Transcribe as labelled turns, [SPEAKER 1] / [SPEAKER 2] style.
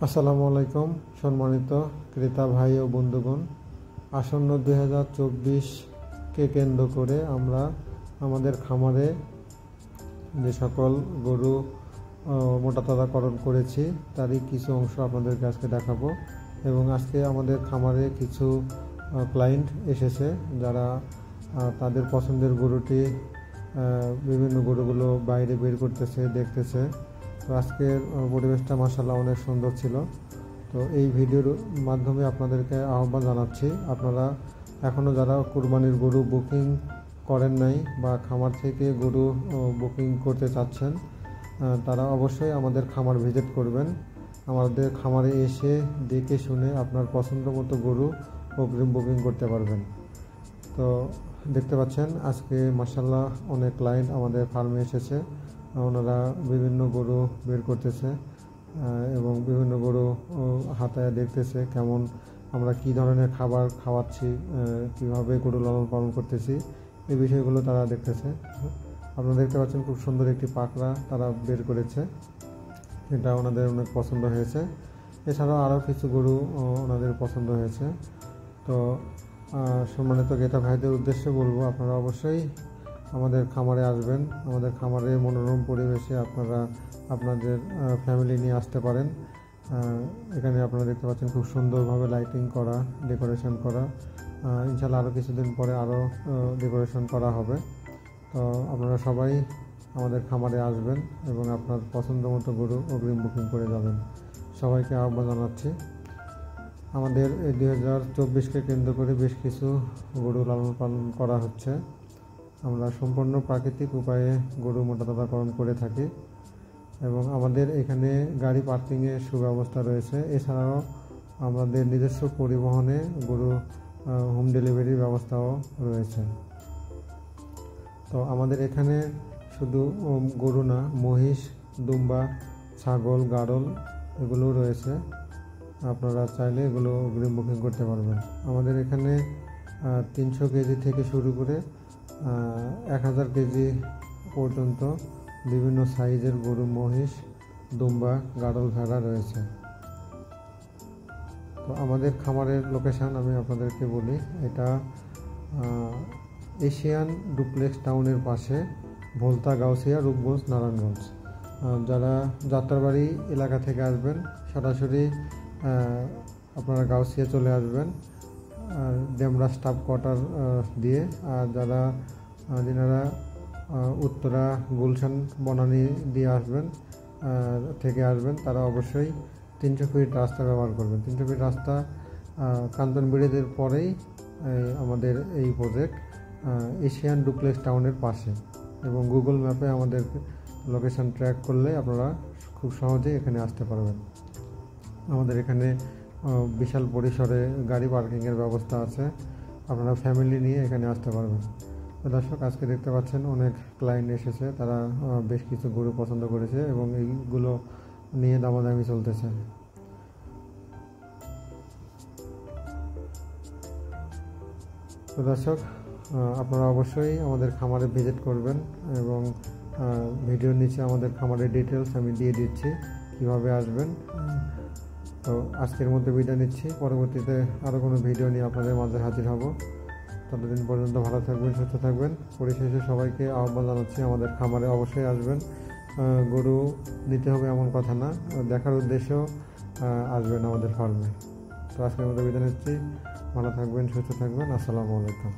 [SPEAKER 1] আসসালামু আলাইকুম সম্মানিত ক্রেতা ভাই ও বন্ধুগণ। আসন্ন 2024-কে কেন্দ্র করে আমরা আমাদের খামারে যে সকল গরু মোটাতাজাকরণ করেছি তারই কিছু অংশ আপনাদেরকে আজকে দেখাবো। এবং আজকে আমাদের খামারে কিছু ক্লায়েন্ট এসেছে যারা তাদের পছন্দের গরুটি বিভিন্ন গরুগুলো বাইরে বের করতেছে, দেখতেছে। তো আজকের পরিবেশটা মাশাআল্লাহ অনেক সুন্দর ছিল। তো এই ভিডিওর মাধ্যমে আপনাদেরকে আহ্বান জানাচ্ছি, আপনারা এখনও যারা কুরবানির গরু বুকিং করেন নাই বা খামার থেকে গরু বুকিং করতে চাচ্ছেন, তারা অবশ্যই আমাদের খামার ভিজিট করবেন। আমাদের খামারে এসে দেখে শুনে আপনার পছন্দ মতো গরু অগ্রিম বুকিং করতে পারবেন। তো দেখতে পাচ্ছেন আজকে মাশাআল্লাহ অনেক ক্লায়েন্ট আমাদের ফার্মে এসেছে। ওনারা বিভিন্ন গরু বের করতেছে এবং বিভিন্ন গরু হাতায় দেখতেছে কেমন আমরা কি ধরনের খাবার খাওয়াচ্ছি, কিভাবে গরু লালন পালন করতেছি, এই বিষয়গুলো তারা দেখতেছে। আপনারা দেখতে পাচ্ছেন খুব সুন্দর একটি পাকড়া তারা বের করেছে, এটা ওনাদের অনেক পছন্দ হয়েছে। এছাড়াও আরও কিছু গরু ওনাদের পছন্দ হয়েছে। তো সম্মানিত ক্রেতা ভাইদের উদ্দেশ্যে বলবো, আপনারা অবশ্যই আমাদের খামারে আসবেন। আমাদের খামারে মনোরম পরিবেশে আপনারা আপনাদের ফ্যামিলি নিয়ে আসতে পারেন। এখানে আপনারা দেখতে পাচ্ছেন খুব সুন্দরভাবে লাইটিং করা, ডেকোরেশন করা। ইনশাআল্লাহ আরও কিছুদিন পরে আরও ডেকোরেশন করা হবে। তো আপনারা সবাই আমাদের খামারে আসবেন এবং আপনার পছন্দ মতো গরু অগ্রিম বুকিং করে যাবেন। সবাইকে আহ্বান জানাচ্ছি। আমাদের এই 2024-কে কেন্দ্র করে বেশ কিছু গরু লালন পালন করা হচ্ছে। আমরা সম্পূর্ণ প্রাকৃতিক উপায়ে গরু মোটাতাজাকরণ করে থাকি এবং আমাদের এখানে গাড়ি পার্কিংয়ের সুব্যবস্থা রয়েছে। এছাড়াও আমাদের নিজস্ব পরিবহনে গরু হোম ডেলিভারির ব্যবস্থাও রয়েছে। তো আমাদের এখানে শুধু গরু না, মহিষ, দুম্বা, ছাগল, গাড়ল এগুলোও রয়েছে। আপনারা চাইলে এগুলো অগ্রিম বুকিং করতে পারবেন। আমাদের এখানে 300 কেজি থেকে শুরু করে 1000 কেজি পর্যন্ত বিভিন্ন সাইজের গরু, মহিষ, দুম্বা, গাড়ল, ভেড়া রয়েছে। তো আমাদের খামারের লোকেশান আমি আপনাদেরকে বলি, এটা এশিয়ান ডুপ্লেক্স টাউনের পাশে, ভোলতা, গাউসিয়া, রূপগঞ্জ, নারায়ণগঞ্জ। যারা যাত্রাবাড়ি এলাকা থেকে আসবেন সরাসরি আপনারা গাউসিয়া চলে আসবেন ডেমরা স্টাফ কোয়ার্টার দিয়ে। আর যিনারা উত্তরা, গুলশান, বনানী দিয়ে আসবেন তারা অবশ্যই 300 ফিট রাস্তা ব্যবহার করবেন। 300 ফিট রাস্তা কাঞ্চন ব্রিজের পরেই আমাদের এই প্রজেক্ট, এশিয়ান ডুপ্লেক্স টাউনের পাশে। এবং গুগল ম্যাপে আমাদের লোকেশান ট্র্যাক করলে আপনারা খুব সহজেই এখানে আসতে পারবেন। আমাদের এখানে বিশাল পরিসরে গাড়ি পার্কিংয়ের ব্যবস্থা আছে, আপনারা ফ্যামিলি নিয়ে এখানে আসতে পারবেন। দর্শক, আজকে দেখতে পাচ্ছেন অনেক ক্লায়েন্ট এসেছে, তারা বেশ কিছু গরু পছন্দ করেছে এবং এইগুলো নিয়ে দামাদামি চলতেছে। তো দর্শক, আপনারা অবশ্যই আমাদের খামারে ভিজিট করবেন এবং ভিডিওর নিচে আমাদের খামারের ডিটেলস আমি দিয়ে দিচ্ছি, কিভাবে আসবেন। তো আজকের মধ্যে বিদায় নিচ্ছি, পরবর্তীতে আরও কোনো ভিডিও নিয়ে আপনাদের মাঝে হাজির হব। ততদিন পর্যন্ত ভালো থাকবেন, সুস্থ থাকবেন। পরিশেষে সবাইকে আহ্বান জানাচ্ছি, আমাদের খামারে অবশ্যই আসবেন। গরু নিতে হবে এমন কথা না, দেখার উদ্দেশ্যেও আসবেন আমাদের ফার্মে। তো আজকের মধ্যে বিদায় নিচ্ছি, ভালো থাকবেন, সুস্থ থাকবেন। আসসালামু আলাইকুম।